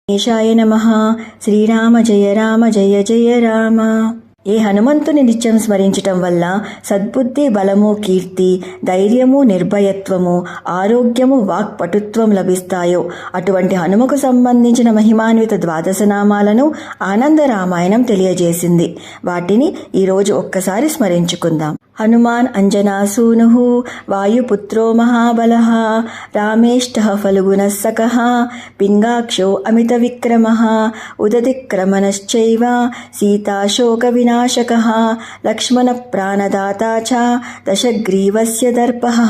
గణేశాయ నమః. శ్రీరామ జయ రామ జయ జయ రామ. ఈ హనుమంతుని నిత్యం స్మరించటం వల్ల సద్బుద్ధి, బలము, కీర్తి, ధైర్యము, నిర్భయత్వము, ఆరోగ్యము, వాక్పటుత్వం లభిస్తాయో అటువంటి హనుమకు సంబంధించిన మహిమాన్విత ద్వాదశ నామాలను ఆనంద రామాయణం తెలియజేసింది. వాటిని ఈరోజు ఒక్కసారి స్మరించుకుందాం. హనుమాన్ అంజనాసూను వాయుపుత్రో మహాబలః రామేష్టః ఫల్గుణః సఖః పింగాక్షో అమిత విక్రమః ఉదతిక్రమణశ్చైవ సీతాశోక వినాశకః లక్ష్మణ ప్రాణదాతా చ దశగ్రీవస్య దర్పః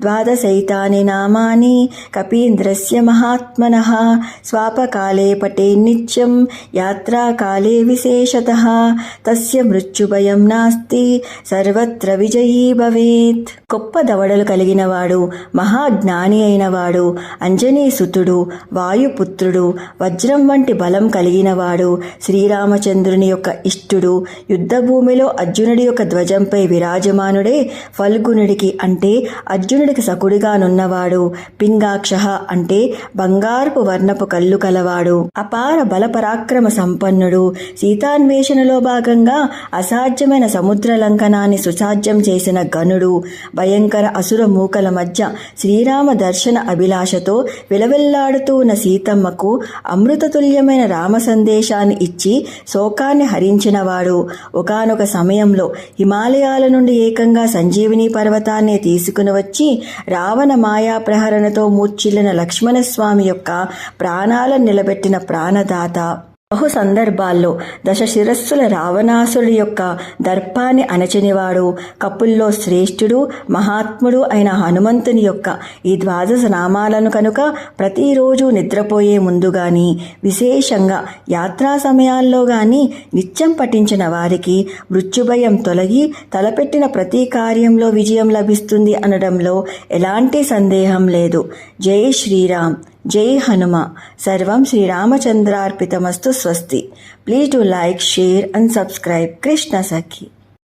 ద్వాదశైతాని నామాని కపీంద్రస్య మహాత్మనః స్వాపకాలే పఠేన్నిత్యం యాత్రాకాలే విశేషతః తస్య మృత్యుభయం నాస్తి సర్వత్ర విజయీ భవేత్. గొప్ప దవడలు కలిగినవాడు, మహాజ్ఞాని అయినవాడు, అంజనీసుతుడు, వాయుపుత్రుడు, వజ్రం వంటి బలం కలిగినవాడు, శ్రీరామచంద్రుని యొక్క ఇష్టుడు, యుద్ధభూమిలో అర్జునుడి యొక్క ధ్వజంపై విరాజమానుడే ఫల్గునుడికి అంటే అర్జునుడికి సకుడిగానున్నవాడు, పింగాక్ష అంటే బంగారపు వర్ణపు కళ్ళు కలవాడు, అపార బల పరాక్రమ సంపన్నుడు, సీతాన్వేషణలో భాగంగా అసాధ్యమైన సముద్ర లంకనాన్ని సుసాధ్యం చేసిన గనుడు, భయంకర అసుర మూకల మధ్య శ్రీరామ దర్శన అభిలాషతో విలవిల్లాడుతూ ఉన్న సీతమ్మకు అమృతతుల్యమైన రామ సందేశాన్ని ఇచ్చి శోకాన్ని హరించినవాడు, ఒకానొక సమయంలో హిమాలయాల నుండి ఏకంగా సంజీవిని పర్వతాన్ని తీసుకుని వచ్చి రావణ మాయా ప్రహరణతో మూర్ఛిల్లిన లక్ష్మణస్వామి యొక్క ప్రాణాలను నిలబెట్టిన ప్రాణదాత. బహు సందర్భాల్లో దశ శిరస్సుల రావణాసురుడి యొక్క దర్పాన్ని అణచినవాడు, కపుల్లో శ్రేష్ఠుడు, మహాత్ముడు అయిన హనుమంతుని యొక్క ఈ ద్వాదశ నామాలను కనుక ప్రతిరోజు నిద్రపోయే ముందు గాని, విశేషంగా యాత్రా సమయాల్లో గాని నిత్యం పఠించిన వారికి మృత్యుభయం తొలగి తలపెట్టిన ప్రతి కార్యంలో విజయం లభిస్తుంది అనడంలో ఎలాంటి సందేహం లేదు. జై శ్రీరామ్, జై హనుమ. సర్వం శ్రీరామచంద్రార్పితమస్తు. స్వస్తి. Please do like, share and subscribe. Krishna Sakhi.